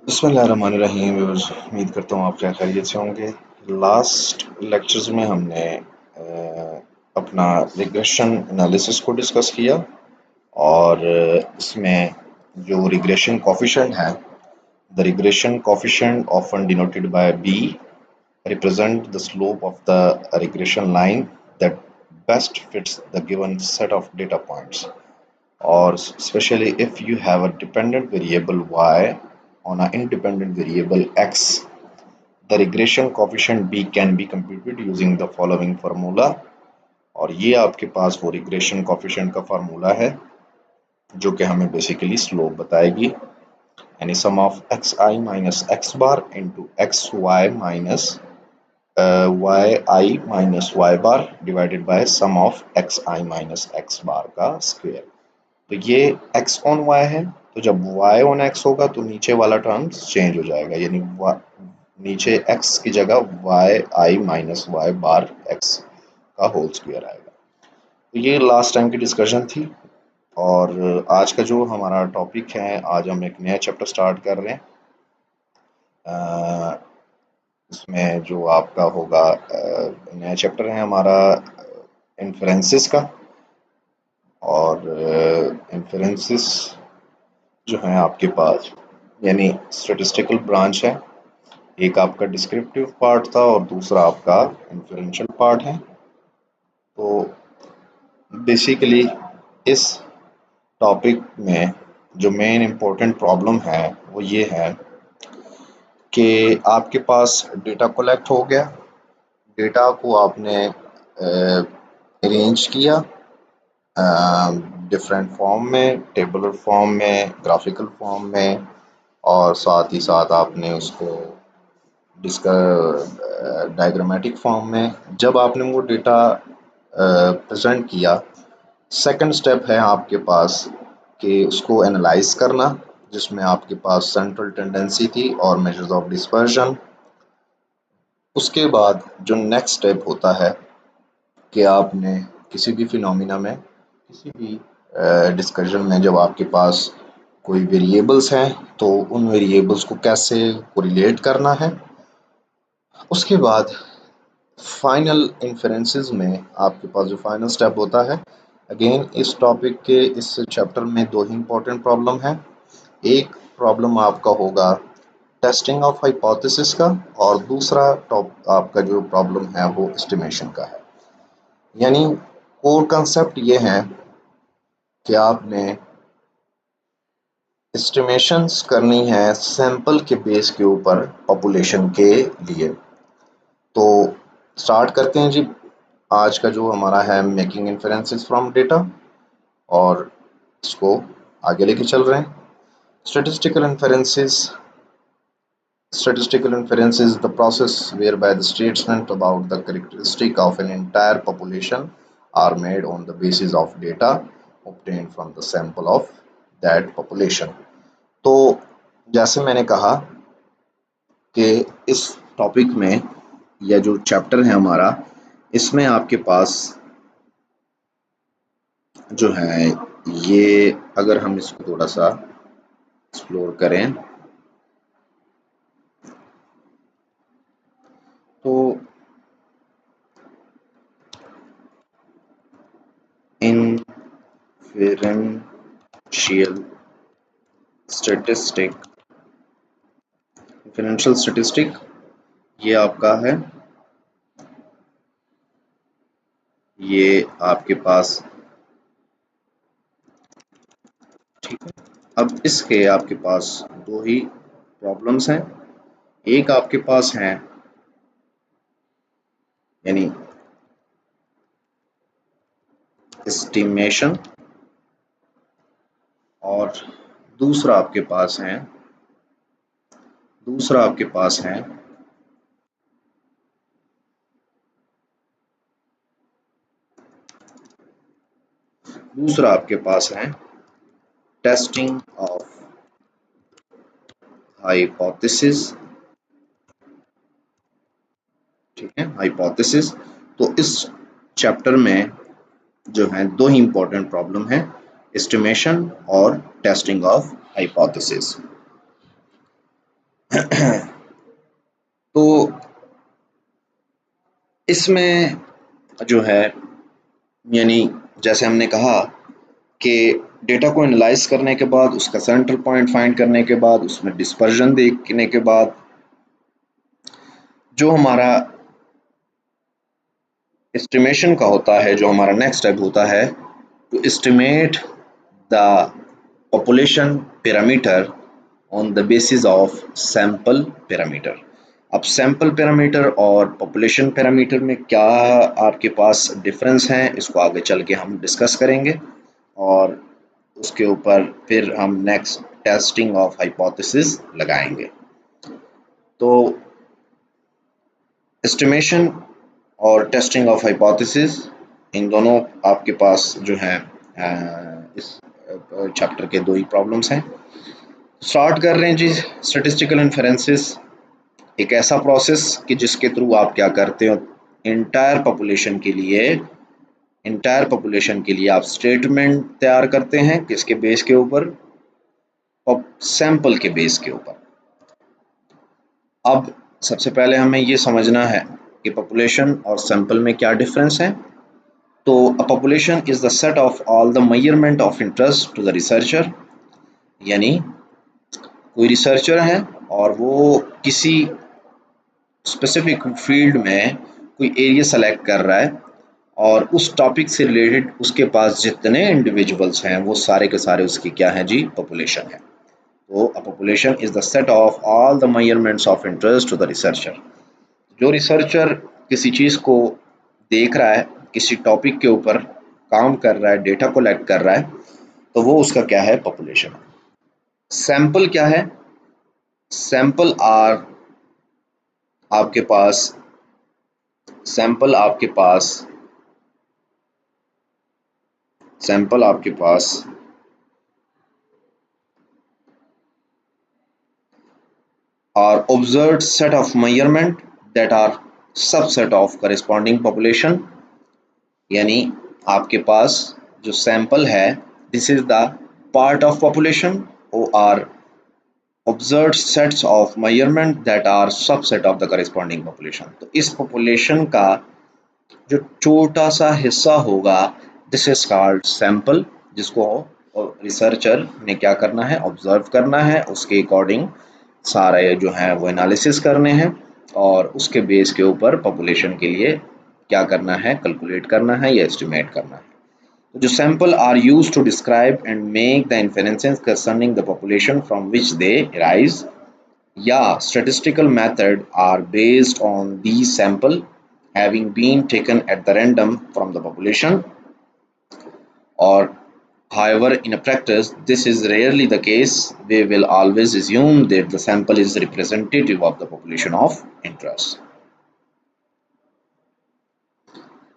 बिस्मिल्लाहिर्रहमानिर्रहीम। उम्मीद करता हूँ आप क्या खैरियत से होंगे। लास्ट लेक्चर्स में हमने अपना रिग्रेशन एनालिसिस को डिस्कस किया और इसमें जो रिग्रेशन कोफिशिएंट है, the regression coefficient often denoted by B represent the slope of the regression line that best fits the given set of data points, or especially if you have a dependent variable y on an independent variable x, the regression coefficient b can be computed using the following formula। और ये आपके पास वो regression coefficient का formula है जो कि हमें basically slope बताएगी, यानी sum of x i minus x bar into x y minus y i minus Y bar divided by sum of x i minus x bar का स्क्वायर। तो ये x ऑन y है, तो जब y on x होगा तो नीचे वाला टर्म चेंज हो जाएगा, यानी नीचे x की जगह y i minus Y bar x का होल स्क्वायर आएगा। तो ये लास्ट टाइम की डिस्कशन थी और आज का जो हमारा टॉपिक है, आज हम एक नया चैप्टर स्टार्ट कर रहे हैं। इसमें जो आपका होगा नया चैप्टर है हमारा इन्फरेंसेस का, और इन्फरेंसेस जो है आपके पास यानी स्टैटिस्टिकल ब्रांच है। एक आपका डिस्क्रिप्टिव पार्ट था और दूसरा आपका इन्फरेंशियल पार्ट है। तो बेसिकली इस टॉपिक में जो मेन इम्पोर्टेंट प्रॉब्लम है वो ये है कि आपके पास डेटा कलेक्ट हो गया, डेटा को आपने अरेंज किया डिफरेंट फॉर्म में, टेबुलर फॉर्म में, ग्राफिकल फॉर्म में, और साथ ही साथ आपने उसको डायग्रामेटिक फॉर्म में। जब आपने वो डेटा प्रेजेंट किया, सेकंड स्टेप है आपके पास कि उसको एनालाइज करना, जिसमें आपके पास सेंट्रल टेंडेंसी थी और मेजर्स ऑफ डिस्पर्जन। उसके बाद जो नेक्स्ट स्टेप होता है कि आपने किसी भी फिनोमिना में, किसी भी डिस्कशन में, जब आपके पास कोई वेरिएबल्स हैं तो उन वेरिएबल्स को कैसे कोरिलेट करना है। उसके बाद फाइनल इन्फरेंसेस में आपके पास जो फाइनल स्टेप होता है, अगेन इस टॉपिक के इस चैप्टर में दो ही इम्पोर्टेंट प्रॉब्लम है। एक प्रॉब्लम आपका होगा टेस्टिंग ऑफ हाइपोथेसिस का, और दूसरा आपका जो प्रॉब्लम है वो एस्टिमेशन का है। यानी कोर कंसेप्ट ये है कि आपने एस्टिमेशंस करनी है सैंपल के बेस के ऊपर पॉपुलेशन के लिए। तो स्टार्ट करते हैं जी। आज का जो हमारा है मेकिंग इन्फरेंसेस फ्रॉम डेटा, और इसको आगे लेके चल रहे हैं। Statistical inferences is the process whereby the statements about the characteristic of an entire population are made on the basis of data obtained from the sample of that population। तो जैसे मैंने कहा कि इस टॉपिक में या जो चैप्टर है हमारा, इसमें आपके पास जो है ये, अगर हम इसको थोड़ा सा एक्सप्लोर करें तो इन्फरेंशियल स्टैटिस्टिक ये आपका है, ये आपके पास ठीक है। अब इसके आपके पास दो ही प्रॉब्लम्स हैं। एक आपके पास है यानी एस्टिमेशन, और दूसरा आपके पास है दूसरा आपके पास है टेस्टिंग ऑफ हाइपोथेसिस। ठीक है, हाइपोथेसिस। तो इस चैप्टर में जो है दो ही इंपॉर्टेंट प्रॉब्लम है, एस्टिमेशन और टेस्टिंग ऑफ हाइपोथेसिस। इसमें जो है यानी जैसे हमने कहा कि डेटा को एनालाइज करने के बाद उसका सेंटर पॉइंट फाइंड करने के बाद उसमें डिस्पर्जन देखने के बाद जो हमारा एस्टिमेशन का होता है, जो हमारा नेक्स्ट स्टेप होता है to estimate the population parameter on the basis of sample parameter. अब सैंपल पैरामीटर और पॉपुलेशन पैरामीटर में क्या आपके पास डिफरेंस हैं, इसको आगे चल के हम डिस्कस करेंगे और उसके ऊपर फिर हम नेक्स्ट टेस्टिंग ऑफ हाइपोथेसिस लगाएंगे। तो एस्टिमेशन और टेस्टिंग ऑफ हाइपोथेसिस, इन दोनों आपके पास जो है इस चैप्टर के दो ही प्रॉब्लम्स हैं। स्टार्ट कर रहे हैं जी। स्टैटिस्टिकल इन्फेरेंसेस एक ऐसा प्रोसेस कि जिसके थ्रू आप क्या करते हो, इंटायर पॉपुलेशन के लिए आप स्टेटमेंट तैयार करते हैं। किसके बेस के ऊपर? सैंपल के बेस के ऊपर। अब सबसे पहले हमें ये समझना है कि पॉपुलेशन और सैंपल में क्या डिफरेंस है। तो a population is the set of all the measurement of interest to the researcher, यानी कोई रिसर्चर है और वो किसी स्पेसिफिक फील्ड में कोई एरिया सेलेक्ट कर रहा है और उस टॉपिक से रिलेटेड उसके पास जितने इंडिविजुअल्स हैं वो सारे के सारे उसकी क्या हैं जी? पॉपुलेशन है। तो a population is the set of all the measurements of interest to the researcher. जो रिसर्चर किसी चीज़ को देख रहा है, किसी टॉपिक के ऊपर काम कर रहा है, डेटा कलेक्ट कर रहा है, तो वो उसका क्या है? पॉपुलेशन। सैंपल क्या है? सैंपल आपके पास सैंपल आपके पास are observed set of measurement that are subset of corresponding population, यानी आपके पास जो सैंपल है this is the part of population or are observed sets of measurement that are subset of the corresponding population। तो इस population का जो छोटा सा हिस्सा होगा दिस इज कॉल्ड सैंपल, जिसको रिसर्चर ने क्या करना है? ऑब्जर्व करना है, उसके अकॉर्डिंग सारे जो है वो एनालिसिस करने हैं और उसके बेस के ऊपर पॉपुलेशन के लिए क्या करना है? कैलकुलेट करना है या एस्टिमेट करना है। तो जो sample are used to describe and make the inferences concerning the population from which they arise, या statistical method are based on these sample having been taken at the random from the population, or however in a practice this is rarely the case, we will always assume that the sample is representative of the population of interest।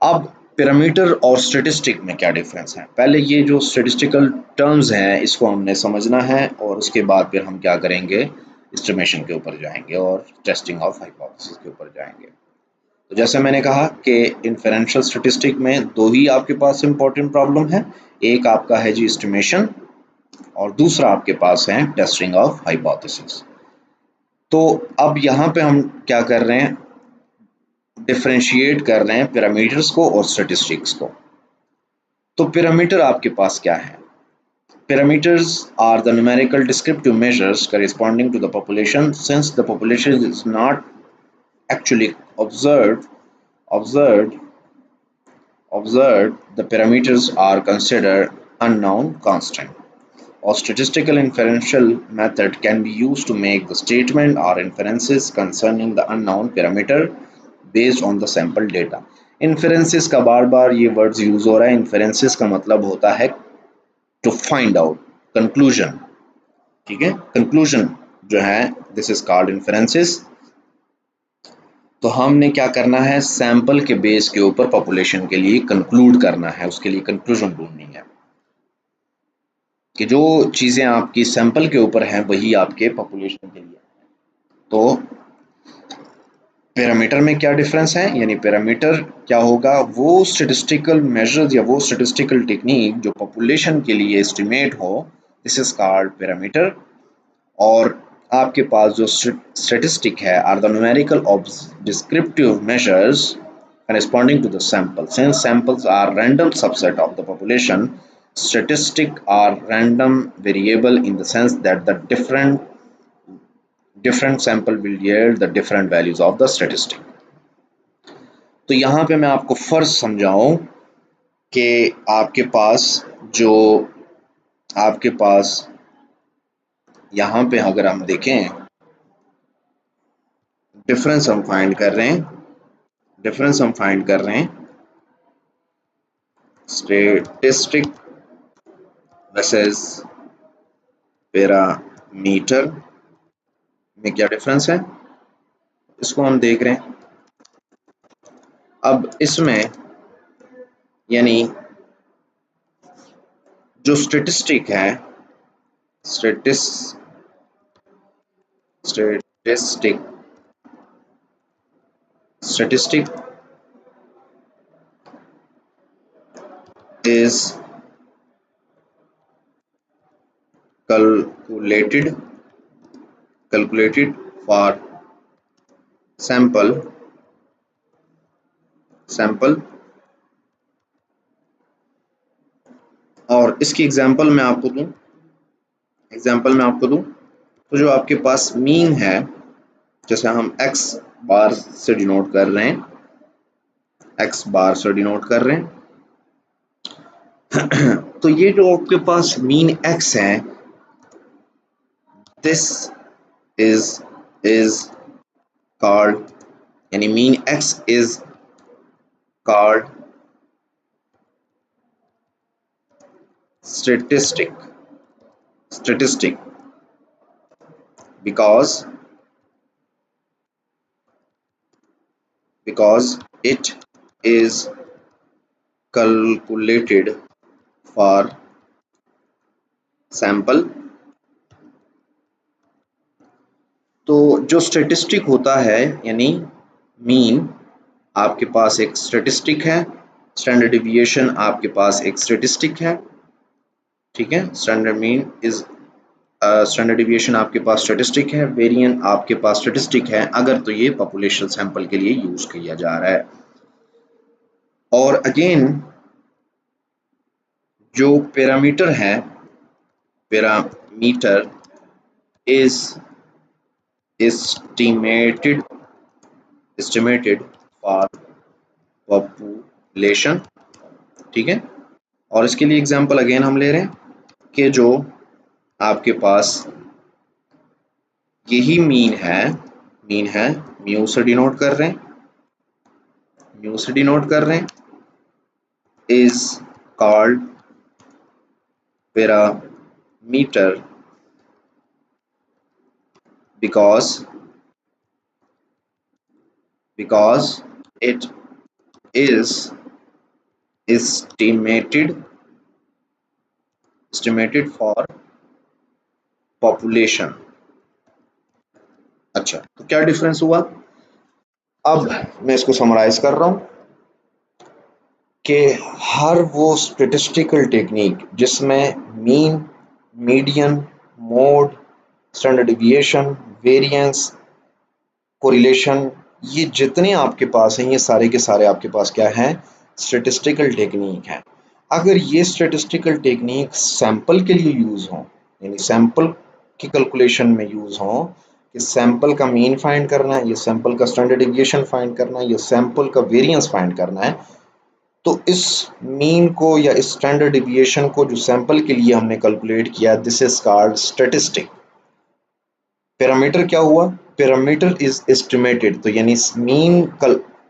अब parameter और statistic में क्या difference है? पहले ये जो statistical terms हैं इसको हमने समझना है और उसके बाद फिर हम क्या करेंगे? एस्टिमेशन के ऊपर जाएंगे और टेस्टिंग ऑफ हाइपोथेसिस के ऊपर जाएंगे। तो जैसे मैंने कहा कि इन्फरेंशियल स्टैटिस्टिक में दो ही आपके पास इंपॉर्टेंट प्रॉब्लम है, एक आपका है जी एस्टिमेशन और दूसरा आपके पास है टेस्टिंग ऑफ हाइपोथेसिस। तो अब यहाँ पे हम क्या कर रहे हैं? डिफरेंशिएट कर रहे हैं पैरामीटर्स को और स्टैटिस्टिक्स को। तो पैरामीटर आपके पास क्या है? Parameters are the numerical descriptive measures corresponding to the population. Since the population is not actually observed, the parameters are considered unknown constant. A statistical inferential method can be used to make the statement or inferences concerning the unknown parameter based on the sample data। Inferences का बार बार ये words use हो रहा है। Inferences का मतलब होता है to find out, conclusion, ठीक है? कंक्लूजन जो है दिस इज कॉल्ड इन्फरेंसेस। तो हमने क्या करना है? सैंपल के बेस के ऊपर पॉपुलेशन के लिए कंक्लूड करना है, उसके लिए कंक्लूजन ढूंढनी है कि जो चीजें आपकी सैंपल के ऊपर हैं वही आपके पॉपुलेशन के लिए। तो पैरामीटर में क्या डिफरेंस है? यानी पैरामीटर क्या होगा? वो स्टैटिस्टिकल मेजर्स या वो स्टैटिस्टिकल टेक्निक जो पॉपुलेशन के लिए एस्टिमेट हो दिस इज कॉल्ड पैरामीटर। और आपके पास जो स्टैटिस्टिक है are the numerical descriptive measures corresponding to the sample. Since samples are random subset of the population, statistics are random variable in the sense that the different sample will yield the different values of the statistic. तो यहाँ पे मैं आपको फर्ज समझाऊं कि जो आपके पास यहाँ पे अगर हम देखें डिफरेंस हम फाइंड कर रहे हैं स्टेटिस्टिक वर्सेस पैरामीटर में क्या डिफरेंस है, इसको हम देख रहे हैं। अब इसमें यानी जो स्टेटिस्टिक है, statistic is calculated for sample और इसकी एग्जांपल मैं आपको दूं तो जो आपके पास मीन है, जैसे हम x बार से डिनोट कर रहे हैं, तो ये जो आपके पास मीन x है, दिस इज कॉल्ड, यानी mean x is called statistic because it is calculated for sample। तो जो स्टेटिस्टिक होता है यानी मीन, आपके पास एक स्टेटिस्टिक है, स्टैंडर्ड डिविएशन आपके पास एक स्टेटिस्टिक है, ठीक है। स्टैंडर्ड डिविएशन आपके पास स्टेटिस्टिक है, वेरिएंट आपके पास स्टेटिस्टिक है, अगर तो ये पॉपुलेशन सैंपल के लिए यूज किया जा रहा है। और अगेन जो पैरामीटर है, parameter is estimated for population, ठीक है। और इसके लिए एग्जांपल अगेन हम ले रहे हैं कि जो आपके पास यही मीन है, म्यू से डिनोट कर रहे हैं, is called parameter because it is estimated for population। अच्छा, तो क्या डिफरेंस हुआ? अब मैं इसको समराइज कर रहा हूं कि हर वो स्टैटिस्टिकल टेक्निक जिसमें mean, median, mode, standard deviation, variance, correlation, ये जितने आपके पास हैं, ये सारे के सारे आपके पास क्या है? स्टैटिस्टिकल टेक्निक है। अगर ये स्टैटिस्टिकल टेक्निक सैंपल के लिए यूज हो, यानी सैंपल की कैलकुलेशन में यूज हो, कि सैंपल का मीन फाइंड करना है, ये सैंपल का स्टैंडर्ड डिविएशन फाइंड करना है, ये सैंपल का वेरिएंस फाइंड करना है, तो इस मीन को या इस स्टैंडर्ड डिविएशन को जो सैंपल के लिए हमने कैलकुलेट किया, this is called statistic. Parameter क्या हुआ? पैरामीटर इज एस्टिमेटेड, तो यानी मीन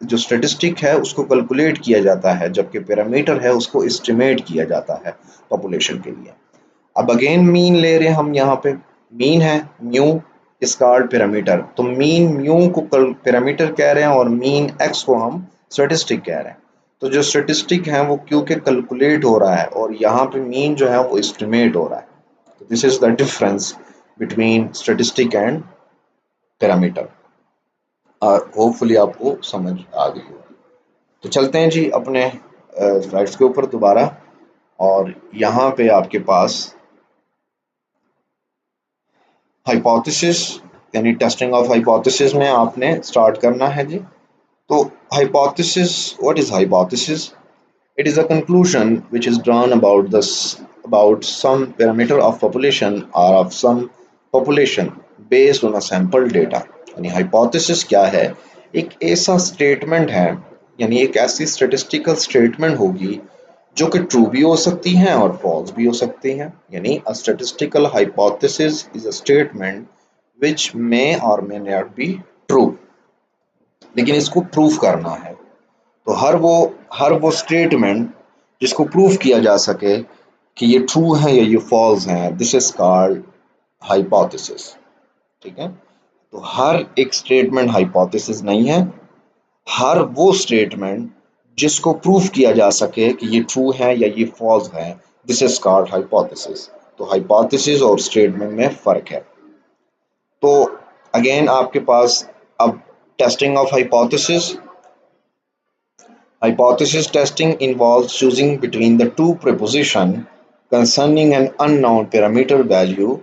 जो स्टैटिस्टिक है उसको कैलकुलेट किया जाता है, जबकि पैरामीटर है उसको एस्टिमेट किया जाता है पॉपुलेशन के लिए। अब अगेन मीन ले रहे हैं हम, यहाँ पे मीन है म्यू इज कॉल्ड पैरामीटर, तो मीन म्यू को पैरामीटर कह रहे हैं और मीन एक्स को हम स्टैटिस्टिक कह रहे हैं। तो जो स्टैटिस्टिक है वो क्योंकि कैलकुलेट हो रहा है और यहाँ पे मीन जो है वो एस्टिमेट हो रहा है। तो this is the difference between statistic and parameter. Hopefully आपको समझ आ गई होगी। तो चलते हैं जी अपने स्लाइड्स के ऊपर दोबारा, और यहाँ पे आपके पास हाइपोथेसिस यानी टेस्टिंग ऑफ हाइपोथेसिस में आपने स्टार्ट करना है जी। तो hypothesis, what is hypothesis? It is a conclusion which is drawn about about some parameter of population or of some population based on a sample data। यानी hypothesis क्या है? एक ऐसा स्टेटमेंट है, यानी एक ऐसी स्टेटिस्टिकल स्टेटमेंट होगी जो कि ट्रू भी हो सकती हैं और फॉल्स भी हो सकती हैं। यानी a statistical hypothesis is a statement which may or may not be true, लेकिन इसको प्रूफ करना है। तो हर वो स्टेटमेंट जिसको प्रूफ किया जा सके कि ये ट्रू है या ये फॉल्स है, दिस इज कॉल्ड हाइपोथेसिस। ठीक है, तो हर एक स्टेटमेंट हाइपोथेसिस नहीं है, हर वो स्टेटमेंट जिसको प्रूफ किया जा सके कि ये ट्रू है या ये फॉल्स है, दिस इज कॉल्ड हाइपोथेसिस। तो हाइपोथेसिस और स्टेटमेंट में फर्क है। तो अगेन आपके पास अब testing of hypothesis. Hypothesis testing involves choosing between the two propositions concerning an unknown parameter value.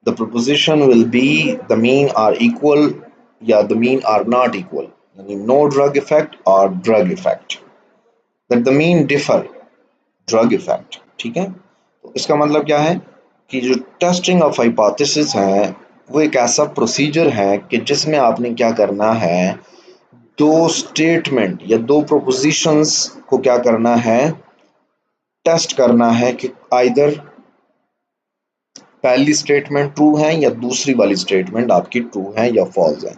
The proposition will be the mean are equal या the mean are not equal, यानी no drug effect or drug effect, that the mean differ drug effect। ठीक है, तो इसका मतलब क्या है कि जो टेस्टिंग ऑफ हाइपोथेसिस है वो एक ऐसा प्रोसीजर है कि जिसमें आपने क्या करना है, दो स्टेटमेंट या दो प्रोपोजिशंस को क्या करना है, टेस्ट करना है कि आइदर पहली स्टेटमेंट ट्रू है या दूसरी वाली स्टेटमेंट आपकी ट्रू है या फॉल्स है।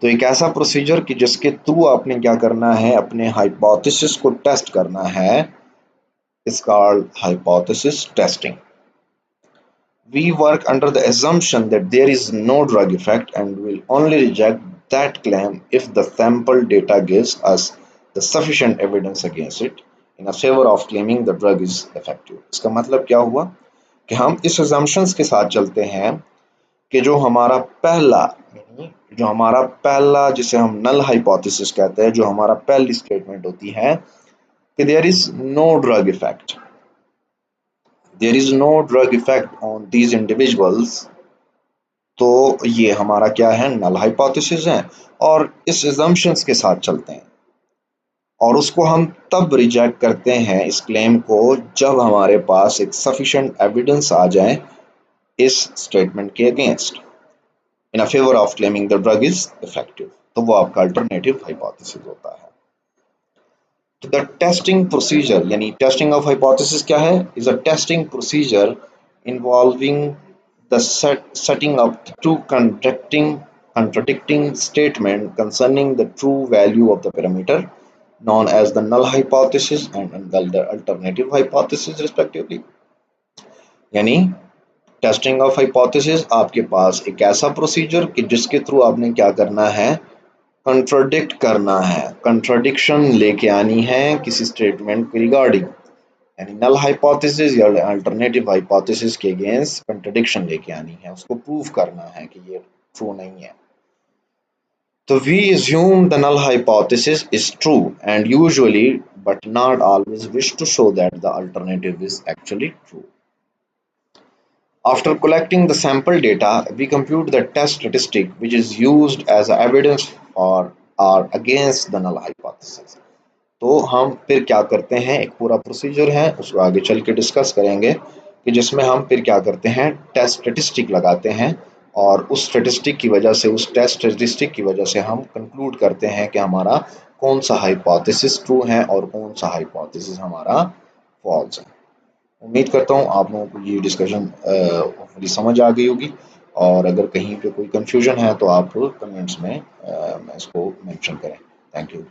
तो एक ऐसा प्रोसीजर कि जिसके थ्रू आपने क्या करना है, अपने हाइपोथेसिस को टेस्ट करना है, is called hypothesis testing. We work under the assumption that there is no drug effect and will only reject that claim if the sample data gives us the sufficient evidence against it in a favor of claiming the drug is effective। इसका मतलब क्या हुआ कि हम इस assumptions के साथ चलते हैं कि जो हमारा पहला जिसे हम नल हाइपोथेसिस कहते हैं, जो हमारा पहली स्टेटमेंट होती है कि there is no drug effect, there is no drug effect on these individuals, तो ये हमारा क्या है, नल हाइपोथेसिस है। और इस assumptions के साथ चलते हैं और उसको हम तब रिजेक्ट करते हैं इस क्लेम को जब हमारे पास एक सफिशिएंट एविडेंस आ जाए इस स्टेटमेंट के against in a favour of claiming the drug is effective. तो वो आपका अल्टरनेटिव हाइपोथेसिस होता है। तो द टेस्टिंग प्रोसीजर, यानी टेस्टिंग ऑफ हाइपोथेसिस क्या है, is a testing procedure involving the setting up two contradicting statement concerning the true value of the parameter known as the null hypothesis and the alternative hypothesis respectively। यानी testing of hypothesis आपके पास एक ऐसा procedure कि जिसके through आपने क्या करना है, कंट्राडिक्ट करना है, कंट्राडिक्शन लेके आनी है किसी स्टेटमेंट के रिगार्डिंग, यानी नल हाइपोथेसिस या अल्टरनेटिव हाइपोथेसिस के अगेंस्ट कंट्रडिक्शन लेके आनी है, उसको प्रूव करना है कि ये ट्रू नहीं है। तो we assume the null hypothesis is true and usually but not always wish to show that the alternative is actually true। After collecting the sample data, we compute the test statistic which is used as evidence for or against the null hypothesis। तो हम फिर क्या करते हैं, एक पूरा procedure है, उसको आगे चल के डिस्कस करेंगे कि जिसमें हम फिर क्या करते हैं, टेस्ट स्टेटिस्टिक लगाते हैं और उस स्टेटिस्टिक की वजह से, उस टेस्ट स्टेटिस्टिक की वजह से हम कंक्लूड करते हैं कि हमारा कौन सा हाइपोथेसिस ट्रू है और कौन सा हाइपोथेसिस हमारा फॉल्स है। उम्मीद करता हूँ आप लोगों को ये डिस्कशन समझ आ गई होगी, और अगर कहीं पे कोई कंफ्यूजन है तो आप कमेंट्स में इसको मेंशन करें। Thank you.